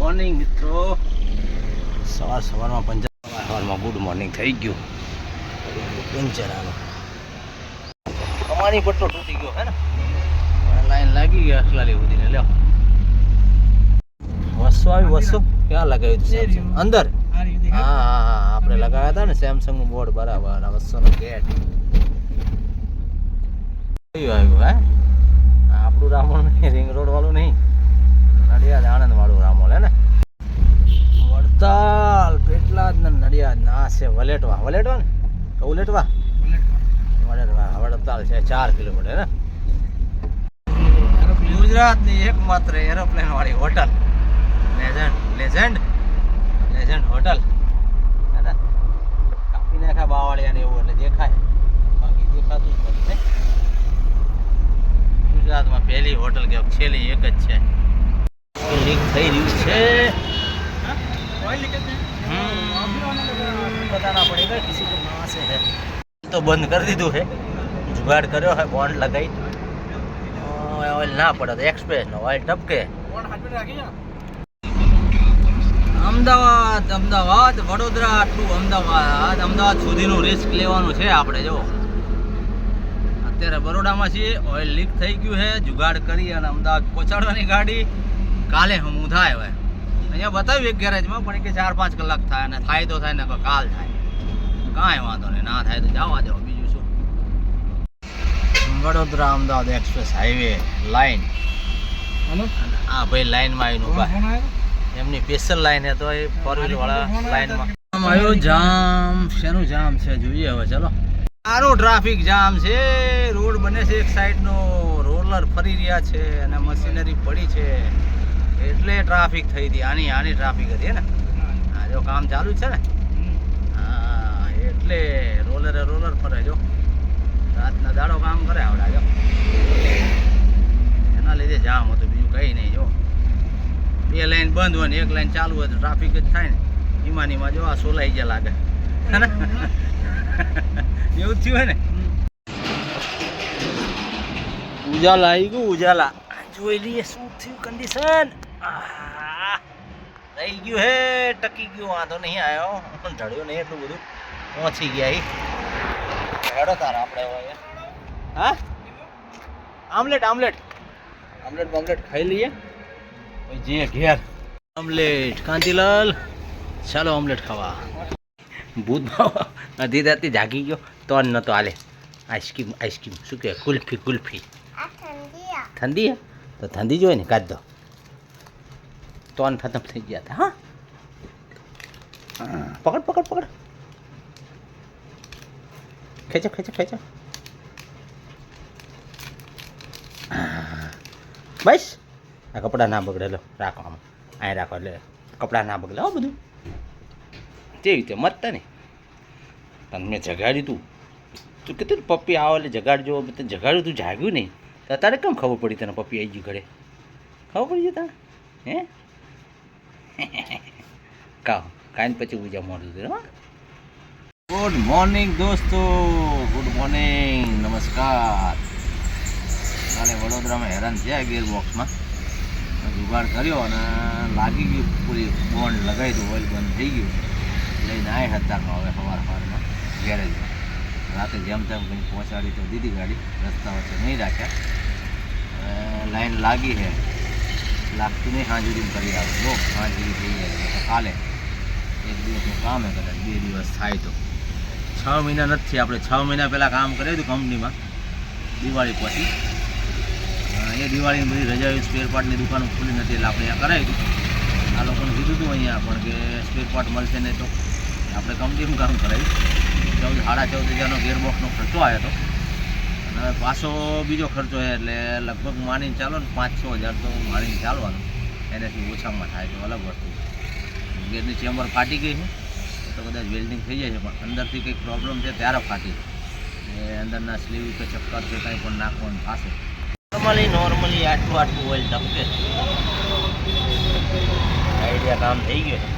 Morning મિત્રો. સવારમાં પંજાબમાં ગુડ મોર્નિંગ થઈ ગયું. પંચર આનો કમાણી પટ્ટો તૂટી ગયો હે ને, લાઈન લાગી ગઈ અસલાલી સુધીને. લ્યો વસ્તુ આવી. વસ્તુ ક્યાં લગાવ્યું હતું? અંદર. હા આપણે લગાવ્યા હતા ને સેમસંગ નું બોર્ડ. બરાબર. આ વસ્તુનો ગેટ આવ્યું હે. આપણું રામોલ નહીં, રિંગ રોડ વાળું નહીં, નડિયાદ આણંદ વાળું રામોલ હે ને. વડતાલ પેટલાદ ને નડિયાદ ના છે વલેટવા. વલેટવા ને ઉલેટવા વડતાલ છે 4 કિલોમીટર ને. ગુજરાતની એકમાત્ર એરોપ્લેન વાળી હોટલ લેજેન્ડ હોટલ હે ને. કાપી નાખ્યા બાવાળિયાને એવું એટલે દેખાય, બાકી દેખાતું જ નથી. ગુજરાતમાં પહેલી હોટલ કે છેલ્લી એક જ છે. લીક થઈ રહ્યું છે. बताना पड़ेगा किसी को कहाँ से है. तो बंद कर દીધું है, जुगाड़ કર્યો है, બોન્ડ લગાઈ ઓઇલ ના પડે તો એક્સપ્રેસ નો ઓઇલ ટપકે. અમદાવાદ વડોદરા ટુ અમદાવાદ સુધીનું રિસ્ક લેવાનું છે આપણે. જો અત્યારે બરોડામાં છીએ, ઓઇલ લીક થઈ ગયું છે, જુગાડ કરી અને અમદાવાદ પહોંચાડવાની ગાડી. કાલે હમું થાય હવે અહીંયા બતાવ્યું એક ગેરેજમાં, પણ કે 4-5 કલાક થાય, અને થાય તો થાય ને કાલ થાય. કાંઈ વાંધો નહીં, ના થાય તો જવા દેવો, બીજું શું. Vadodara Ahmedabad express highway line. હા ભાઈ લાઈનમાં આવીને ઉભા, એમની સ્પેશિયલ લાઈન હે તો એ 4 વ્હીલ વાળા લાઈનમાં આવ્યો. જામ શેનું જામ છે જોઈએ હવે. ચલો સારો ટ્રાફિક જામ છે. રોડ બને છે એક સાઈડનો, રોલર ફરી રહ્યા છે અને મશીનરી પડી છે એટલે ટ્રાફિક થઈ હતી. આની ટ્રાફિક હતી ને. હા જો કામ ચાલુ જ છે ને. હા એટલે રોલર ફરે. જો રાતના દાડો કામ કરે આવડા. જો એના લીધે જામ હતું, બીજું કંઈ નહીં. જો 2 લાઈન બંધ હોય ને 1 લાઈન ચાલુ હોય તો ટ્રાફિક જ થાય ને. ઈમાનીમાં જો આ સોલાઈ ગયા લાગે હે ને. એવું જ થયું હે ને. ઉજાલા આવી ગયું. ઉજાલા જોઈ લઈએ શું થયું કન્ડિશન. રહી ગયું હે, ટકી ગયું, વાંધો નહીં આવ્યો, ઢળ્યો નહીં એટલું બધું, પહોંચી ગયા. હેડો તારા આપણે હવે. હા આમલેટ ખાઈ લઈએ પછી જે ઘેર. આમલેટ કાંતિલાલ, ચાલો આમલેટ ખાવા. ભૂત ભાવ અધી રાતે જાગી ગયો તો નતો હાલે. આઈસ્ક્રીમ શું કહે? કુલ્ફી ઠંડી હે તો ઠંડી જોઈએ ને કાઢ દો. તોન ખતમ થઈ ગયા હતા. હા પકડ ખેંચો. બસ આ કપડાં ના બગડે. લો રાખો આમાં, અહીં રાખો એટલે કપડાં ના બગડે. હો બધું તે રીતે મતતા ને. તને મેં જગાડ્યું તું કીધું પપ્પી આવો એટલે જગાડજો. તને જગાડ્યું, તું જાગ્યું નહીં તો તારે કેમ ખબર પડી તને પપ્પી આવી ગયું ઘરે? ખબર પડી ગઈ તારે હે? કાંઈ પછી બીજા મોડું હતું. હા ગુડ મોર્નિંગ દોસ્તો, ગુડ મોર્નિંગ, નમસ્કાર. કાલે વડોદરામાં હેરાન થયા ગિયરબોક્સમાં, જુગાડ કર્યો અને લાગી ગયું. પૂરી બોન્ડ લગાવી દઉં, ઓઇલ બંધ થઈ ગયું. લઈને આવ્યા હતારમાં હવે સવારમાં ગેરેજમાં. રાતે જેમ તેમ કંઈ પહોંચાડી તો દીધી ગાડી, રસ્તા વચ્ચે નહીં રાખ્યા. લાઈન લાગી છે, લાગતું નહીં. હાંજ સુધી કરી આવે. જો હાંજ સુધી થઈ જાય તો કાલે 1 દિવસનું કામ હે, કદાચ 2 દિવસ થાય તો. 6 મહિના નથી. આપણે 6 મહિના પહેલાં કામ કર્યું હતું કંપનીમાં, દિવાળી પછી. એ દિવાળીની બધી રજાઓ સ્પેર પાર્ટની દુકાનો ખુલ્લી નથી એટલે આપણે અહીંયા કરાવી હતું. આ લોકોને કીધું હતું અહીંયા પણ કે સ્પેર પાર્ટ મળશે નહીં, તો આપણે કંપનીમાં કામ કરાવ્યું. 14,500 ગેરબોક્સનો ખર્ચો આવ્યો હતો. અને હવે પાછો બીજો ખર્ચો છે એટલે લગભગ માનીને ચાલો ને 5-6 હજાર તો માનીને ચાલવાનું. એનાથી ઓછામાં થાય તો અલગ વસ્તુ. ગેરની ચેમ્બર ફાટી ગઈ છે તો કદાચ વેલ્ડિંગ થઈ જાય છે, પણ અંદરથી કંઈક પ્રોબ્લેમ છે ત્યારે ફાટી. એ અંદરના સ્લીવ કે ચક્કર કે કંઈ પણ નાખવાનું થશે. નોર્મલી આટલું ઓઇલ ટપકે. આઈડિયા કામ થઈ ગયો છે,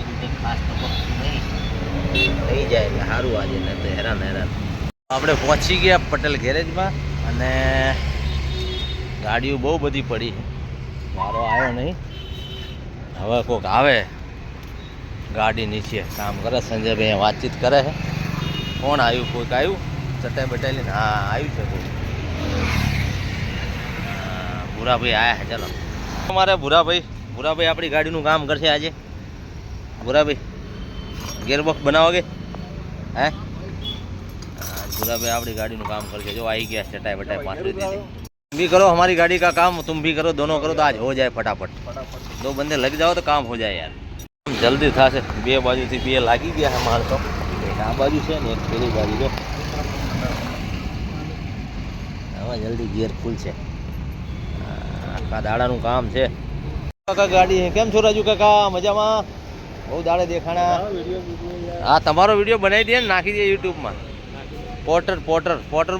બીજું ખાસ તો નહીં. થઈ જાય એટલે સારું આજે, ને તો હેરાન. આપણે પહોંચી ગયા પટેલ ગેરેજમાં અને ગાડીઓ બહુ બધી પડી છે. મારો આવ્યો નહીં. હવે કોક આવે ગાડી નીચે કામ કરે સંજયભાઈ અહીંયા વાતચીત કરે છે. કોણ આવ્યું? કોઈક આવ્યું ચટાઈ બટાઈ લઈને? હા આવ્યું છે કોઈ. ભૂરાભાઈ આવ્યા છે. ચાલો અમારે ભૂરાભાઈ આપણી ગાડીનું કામ કરશે આજે. ભૂરાભાઈ ગેરબોક્સ બનાવોગે? હે भूराभाई अपनी गाड़ी नु काम करके जो आई गया चटाई बटाई पाँच दी तुम भी करो हमारी गाड़ी का काम, तुम भी करो, दोनों करो तो आज हो जाए फटाफट. दो बंदे लग जाओ तो काम हो जाए यार. जल्दी था से बे बाजू थी बे लागी गया है माल तो एक आ बाजू से ने एक पेली बाजू जो हवा जल्दी गियर फूल છે. આખા દાડાનું કામ છે. કાકા ગાડી હે કેમ છો રાજુ કાકા? મજામાં? બહુ દાડે દેખાણા. હા તમારો વિડિયો બનાવી દે ને નાખી દે YouTube માં. પોટર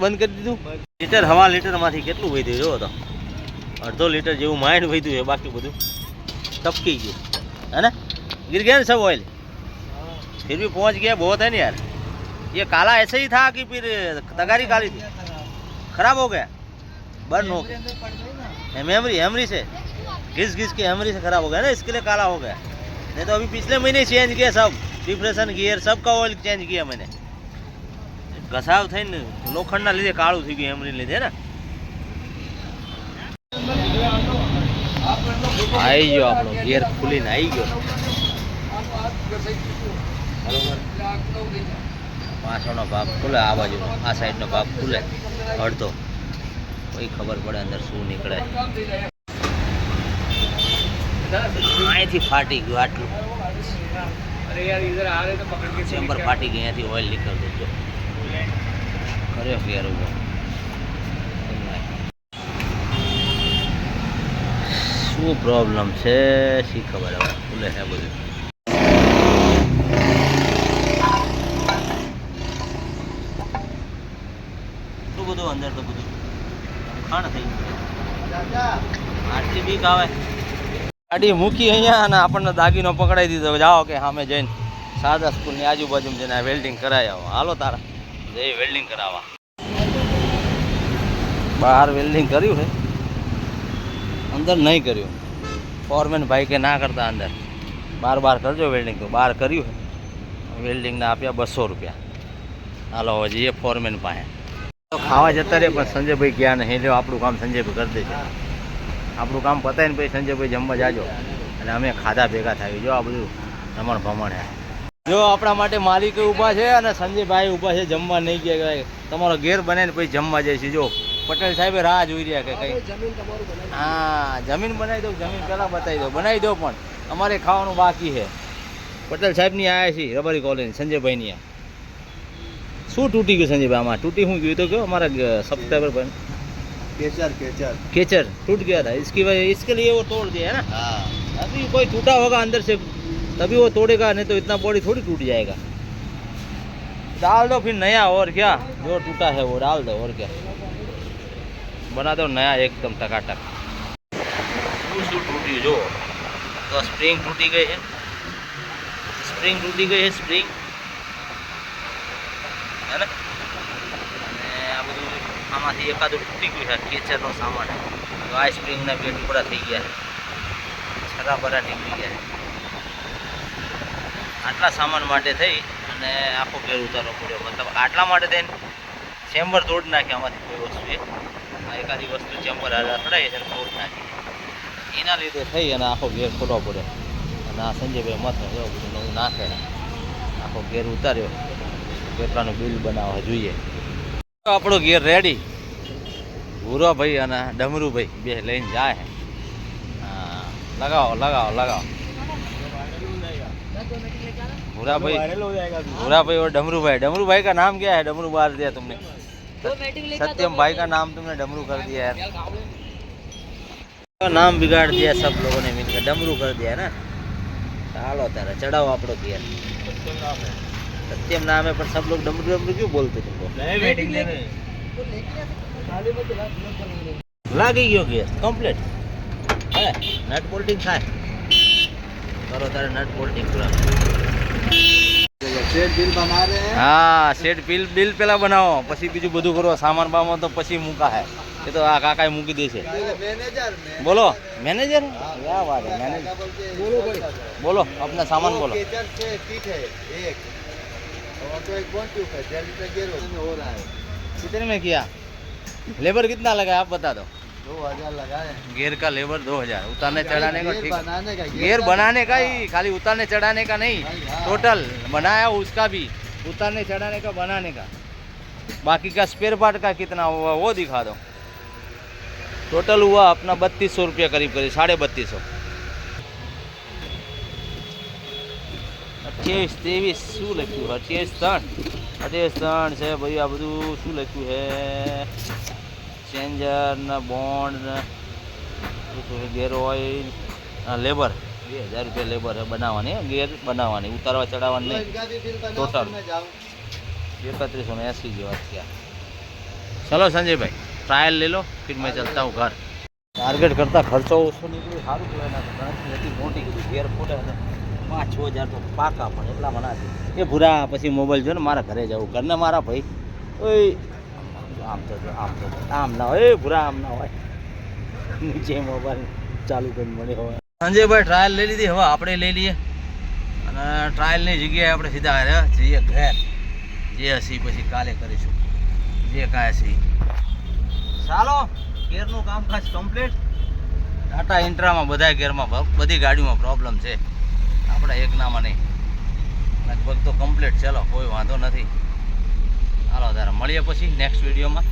બંધ કરી દીધું. લીટર હવા લીટરમાંથી કેટલું વધ્યું જો તો અડધો લીટર જેવું માઇન્ડ વધ્યું છે, બાકી બધું टपकी गई है ना, गिर गया ना सब ऑयल. फिर भी पहुंच गया, बहुत है ना यार. ये काला ऐसे ही था कि फिर तगारी काली थी, खराब हो गया, बर्न हो गया. हेमरी से घिस के हेमरी से खराब हो गया ना, इसके लिए काला हो गया. नहीं तो अभी पिछले महीने चेंज किया सब, डिप्रेशन गियर सबका ऑयल चेंज किया मैंने. घसाव थे लोखंड लीधे काळू थी गई हेमरी लीधे ना. आई गयो आपनो गियर खुलीने आई गयो बरोबर. पाछळनो भाग खुले, आ बाजूनो आ साइडनो भाग खुले अडधो, कोई खबर पड़े अंदर शुं निकळे. અહીંથી फाटी गयो आटલું चेम्बर फाटी गई, અહીંથી ઓઇલ નીકળતું જો કર્યો ફેર ઉભો. શું પ્રોબ્લેમ છે શી ખબર હવે, ખુલે છે બધું. એટલું બધું અંદર તો બધું ખાણ થઈ ગયું. આટલી બીક આવે. ગાડી મૂકી અહીંયા અને આપણને દાગીનો પકડાઈ દીધો. જાઓ કે સામે જઈને સાદા સ્કૂલની આજુબાજુમાં જઈને વેલ્ડિંગ કરાવી આવો. હાલો તારા જઈ વેલ્ડિંગ કરાવવા. બહાર વેલ્ડિંગ કર્યું છે, અંદર નહીં કર્યું. ફોરમેન ભાઈ કે ના કરતા અંદર બાર કરજો વેલ્ડિંગ. તો બહાર કર્યું છે, વેલ્ડિંગના આપ્યા 200 રૂપિયા. હાલો હવે જઈએ ફોરમેન પાસે. તો ખાવા જતા રહે પણ સંજયભાઈ ગયા નહીં. લ્યો આપણું કામ સંજયભાઈ કરી દેશે. આપણું કામ પતાવીને પછી સંજયભાઈ જમવા જાજો અને અમે ખાધા ભેગા થાય. જો આ બધું રમણ ભમણ છે. જો આપણા માટે માલિક ઊભા છે અને સંજયભાઈ ઊભા છે જમવા નહીં ગયા. તમારો ઘેર બનાવીને પછી જમવા જાય છે. જો પટેલ સાહેબે રાહ જોઈ રહ્યા કે કઈ. હા જમીન બનાવી દો, જમીન પહેલાં બતાવી દો, બનાવી દો પણ અમારે ખાવાનું બાકી છે. પટેલ સાહેબની આવ્યા છીએ રબારી કોલોની સંજયભાઈની. શું તૂટી ગયું સંજયભાઈ? આમાં તૂટી શું ગયું તો કહો हमारा सब्सक्राइबर बन केचर टूट गया था, इसकी वजह इसके लिए वो तोड़ दिया है ना. हाँ अभी कोई टूटा होगा अंदर से तभी वो तोड़ेगा, नहीं तो इतना बॉडी थोड़ी टूट जाएगा. डाल दो फिर नया, और क्या जो टूटा है वो डाल दो, और क्या बना दो नया एकदम टकाटक. શું તૂટ્યું જો તો સ્પ્રિંગ તૂટી ગઈ છે. સ્પ્રિંગ તૂટી ગઈ છે, સ્પ્રિંગ है ना. અને આ બધું આમાંથી એકાદું તૂટી ગયું છે. કેચરનો સામાન તો આ સ્પ્રિંગના 2 ટુકડા થઈ ગયા છે, છરાબરા નીકળી ગયા છે. આટલા સામાન માટે થઈ અને આખો ઘેર ઉતારવો પડ્યો. મતલબ આટલા માટે થઈને ચેમ્બર તોડી નાખી. આમાંથી કોઈ વસ્તુ આ એકાદી વસ્તુ ચેમ્બર અથડાઈ છે તોડ નાખી. એના લીધે થઈ અને આખો ઘેર ખોટવો પડ્યો. અને આ સંજયભાઈ મથે એવું બધું નવું નાખે, આખો ઘેર ઉતાર્યો. કેટલાનું બિલ બનાવવા જોઈએ. આપણો ઘેર રેડી. ભૂરાભાઈ અને ડમરુભાઈ બે લઈને જાય. હા લગાવો લગાવો લગાવો. भूराभाई और डमरू भाई का नाम क्या है? डमरू मार दिया तुमने. सत्यम भाई का नाम तुमने डमरू कर दिया यार. नाम बिगाड़ दिया सब लोगों ने मिलकर, डमरू कर दिया ना. ચાલો તારે ચડાવો આપણો ઘેર. सत्यम नाम है पर सब लोग डमरू डमरू क्यों बोलते तुमको? लागी गयो गैस कम्प्लीट है. नट बोल्टिंग થાય કરો તારે નટ બોલ્ટિંગ પૂરા. હા સેટ બિલ પેલા બનાવો, પછી બીજું બધું કરો. સામાન બામાન તો પછી મૂકા હે, એ તો આ કાકા મૂકી દેશે. બોલો मैनेजर, क्या बात है मैनेजर, बोलो अपना सामान बोलो। कितने में किया? लेबर कितना लगा आप बता दो। 2000 लगाए। गियर का लेबर 2000, उतारने चढ़ाने का ठीक, गियर बनाने का ही, खाली उतारने चढ़ाने का नहीं, टोटल बनाया उसका भी, उतारने चढ़ाने का बनाने का, बाकी का स्पेयर पार्ट का कितना हुआ वो दिखा दो। टोटल हुआ अपना 3200 रुपया करीब करीब, 3250। 28 23 શું લખ્યું? 28 3 છે ભાઈ. આ બધું શું લખ્યું છે? ચેન્જર ને બોન્ડ ને ગેર ઓઇલ, લેબર 2000 રૂપિયા લેબર है બનાવવાની, ગેર બનાવવાની, ઉતારવા ચડાવવાની નહીં. टोटल 3180 જેવા થયા. चलो संजय भाई ट्रायल ले लो, फिर मैं चलता हूँ घर। टारगेट करता खर्चो ओછો નીકળ્યો, સારું કહેવાય. ગણતરી હતી મોટી, કીધું ઘેર ફૂટે ને 5-6000 તો પાકા, પણ એટલા મને એ ભૂરા. પછી મોબાઈલ જો ને મારા ઘરે જવું, ઘરને મારા ભાઈ ઓય આમ તો આમ ના હોય ભૂરા, આમ ના હોય. નીચે મોબાઈલ ચાલુ કરીને મને હોય. સંજયભાઈ ટ્રાયલ લઈ લીધી, હવે આપણે લઈ લઈએ. અને ટ્રાયલની જગ્યાએ આપણે સીધા જઈએ ઘેર. જે હશે પછી કાલે કરીશું, જે કાંઈ હશે. ચાલો, ગેરનું કામકાજ કમ્પ્લીટ. ટાટા ઇન્ટ્રામાં બધા ગેરમાં બધી ગાડીમાં પ્રોબ્લેમ છે, આપણે એકનામાં નહીં. લગભગ તો કમ્પ્લીટ. ચલો કોઈ વાંધો નથી. ચાલો તારે મળીએ પછી નેક્સ્ટ વિડીયોમાં.